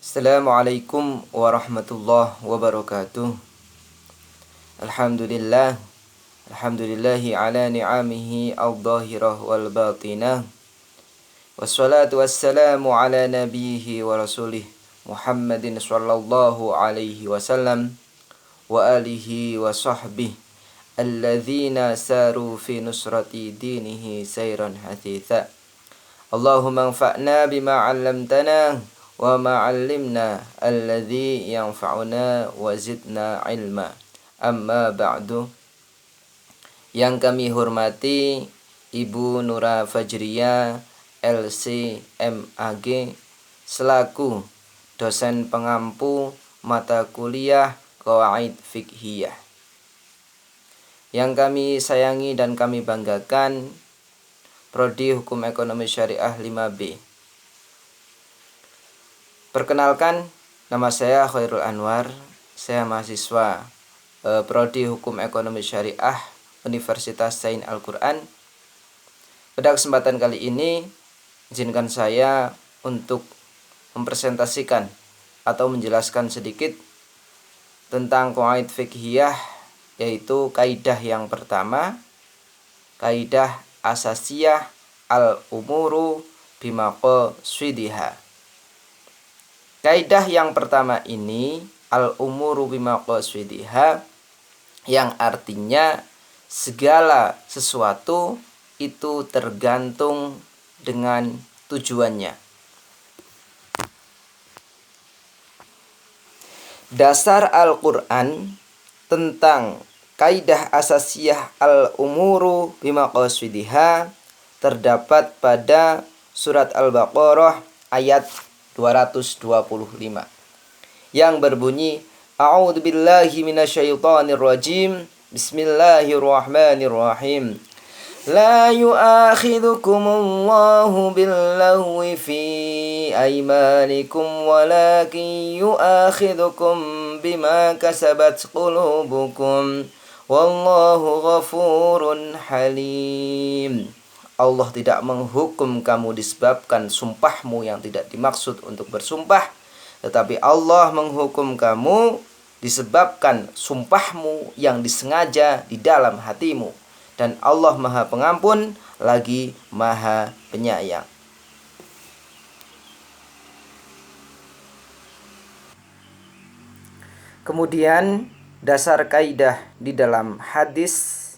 Assalamualaikum warahmatullahi wabarakatuh. Alhamdulillah. Alhamdulillahi ala ni'amihi al-zahirah wal batinah. Wassalatu wassalamu ala nabihi wa rasulih Muhammadin sallallahu alaihi wasallam wa alihi wa sahbihi alladzina saru fi nusrati dinihi sayran hathitha. Allahumma anfa'na bima 'allamtana wa ma'allimna alladzi yanfa'una wa zidna ilma. Amma ba'du. Yang kami hormati Ibu Nura Fajriyah LC.MAG selaku dosen pengampu mata kuliah Qawaid Fiqhiyah. Yang kami sayangi dan kami banggakan Prodi Hukum Ekonomi Syariah 5B. Perkenalkan, nama saya Khairul Anwar. Saya mahasiswa Prodi Hukum Ekonomi Syariah Universitas Sain Al-Quran. Pada kesempatan kali ini, izinkan saya untuk mempresentasikan atau menjelaskan sedikit tentang Qawaid Fiqhiyah, yaitu kaidah yang pertama, kaidah asasiyah al-umuru bimaqasidiha. Kaidah yang pertama ini al-umuru bimaqasidiha, yang artinya segala sesuatu itu tergantung dengan tujuannya. Dasar Al-Quran tentang kaidah asasiyah al-umuru bimaqasidiha terdapat pada surat Al-Baqarah ayat 225 yang berbunyi, A'udzubillahi minasyaitonirrajim, Bismillahirrahmanirrahim. La yu'akhidhukumullahu billahwi fi aymanikum walakin yu'akhidhukum bima kasabat qulubukum wallahu ghafurun halim. Allah tidak menghukum kamu disebabkan sumpahmu yang tidak dimaksud untuk bersumpah, tetapi Allah menghukum kamu disebabkan sumpahmu yang disengaja di dalam hatimu. Dan Allah Maha Pengampun lagi Maha Penyayang. Kemudian dasar kaidah di dalam hadis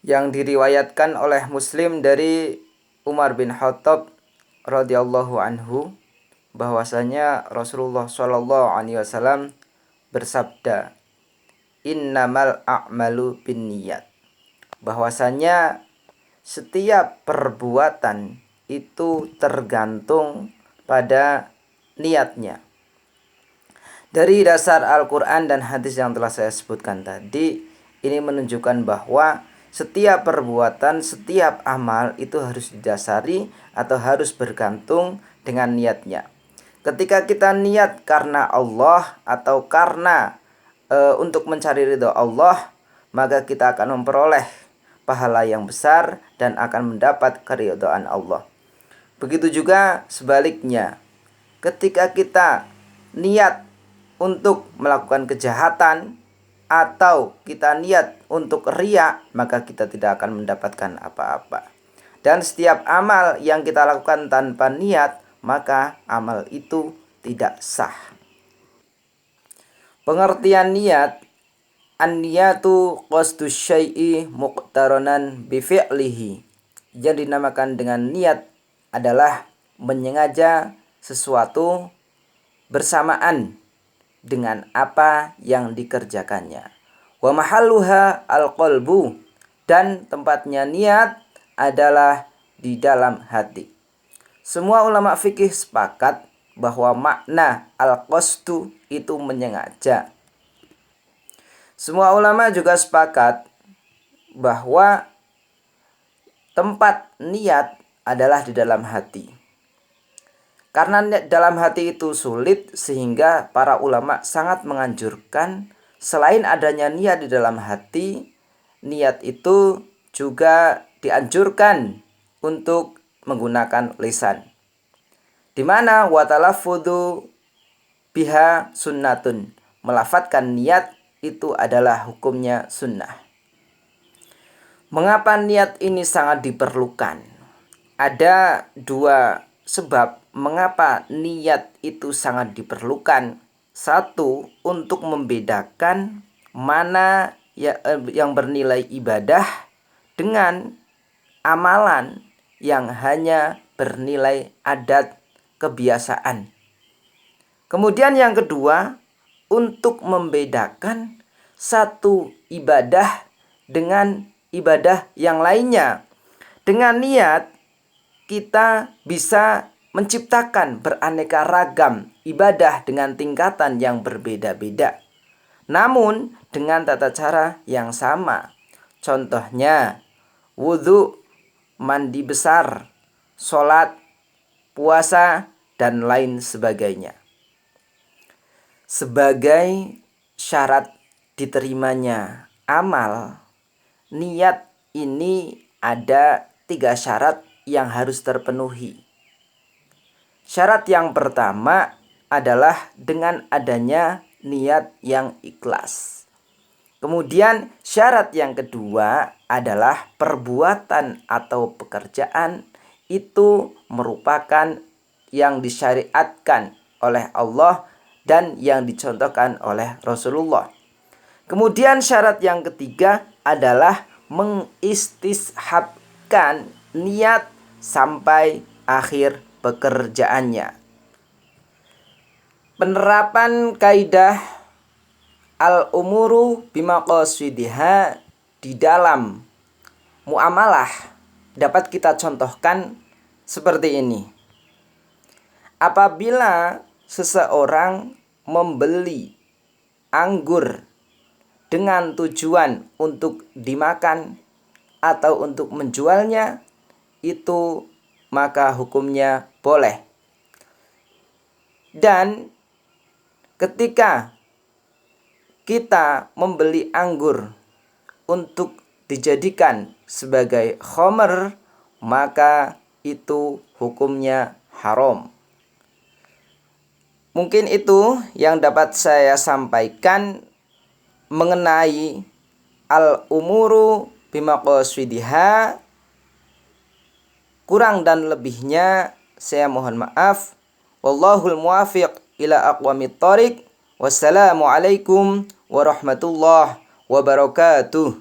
yang diriwayatkan oleh Muslim dari Umar bin Khattab radhiyallahu anhu, bahwasanya Rasulullah shallallahu alaihi wasallam bersabda, innamal a'malu binniyat, bahwasanya setiap perbuatan itu tergantung pada niatnya. Dari dasar Al-Quran dan hadis yang telah saya sebutkan tadi, ini menunjukkan bahwa setiap perbuatan, setiap amal itu harus didasari atau harus bergantung dengan niatnya. Ketika kita niat karena Allah atau karena untuk mencari ridho Allah, maka kita akan memperoleh pahala yang besar dan akan mendapat keridhaan Allah. Begitu juga sebaliknya, ketika kita niat untuk melakukan kejahatan atau kita niat untuk riya, maka kita tidak akan mendapatkan apa-apa. Dan setiap amal yang kita lakukan tanpa niat, maka amal itu tidak sah. Pengertian niat, an-niyatu qasdus syai'i muqtaranan bi fi'lihi. Yang dinamakan dengan niat adalah menyengaja sesuatu bersamaan dengan apa yang dikerjakannya. Wa mahalluha al-qalbu, dan tempatnya niat adalah di dalam hati. Semua ulama fikih sepakat bahwa makna al-qasdu itu menyengaja. Semua ulama juga sepakat bahwa tempat niat adalah di dalam hati. Karena dalam hati itu sulit, sehingga para ulama sangat menganjurkan selain adanya niat di dalam hati, niat itu juga dianjurkan untuk menggunakan lisan. di mana wa talaffudzu biha sunnatun, melafadzkan niat itu adalah hukumnya sunnah. Mengapa niat ini sangat diperlukan? Ada dua sebab mengapa niat itu sangat diperlukan. Satu, untuk membedakan mana yang bernilai ibadah dengan amalan yang hanya bernilai adat kebiasaan. Kemudian yang kedua, untuk membedakan satu ibadah dengan ibadah yang lainnya. Dengan niat kita bisa menciptakan beraneka ragam ibadah dengan tingkatan yang berbeda-beda, namun dengan tata cara yang sama. Contohnya wudhu, mandi besar, sholat, puasa, dan lain sebagainya. Sebagai syarat diterimanya amal, niat ini ada 3 syarat yang harus terpenuhi. Syarat yang pertama adalah dengan adanya niat yang ikhlas. Kemudian syarat yang kedua adalah perbuatan atau pekerjaan itu merupakan yang disyariatkan oleh Allah dan yang dicontohkan oleh Rasulullah. Kemudian syarat yang ketiga adalah mengistishabkan niat sampai akhir pekerjaannya. Penerapan kaidah al-umuru bimaqasidiha di dalam muamalah dapat kita contohkan seperti ini. Apabila seseorang membeli anggur dengan tujuan untuk dimakan atau untuk menjualnya, itu maka hukumnya boleh. Dan ketika kita membeli anggur untuk dijadikan sebagai khamr, maka itu hukumnya haram. Mungkin itu yang dapat saya sampaikan mengenai al-umuru bimaqasidiha. Kurang dan lebihnya saya mohon maaf. Wallahul muwafiq ila aqwamit thoriq. Wassalamualaikum warahmatullahi wabarakatuh.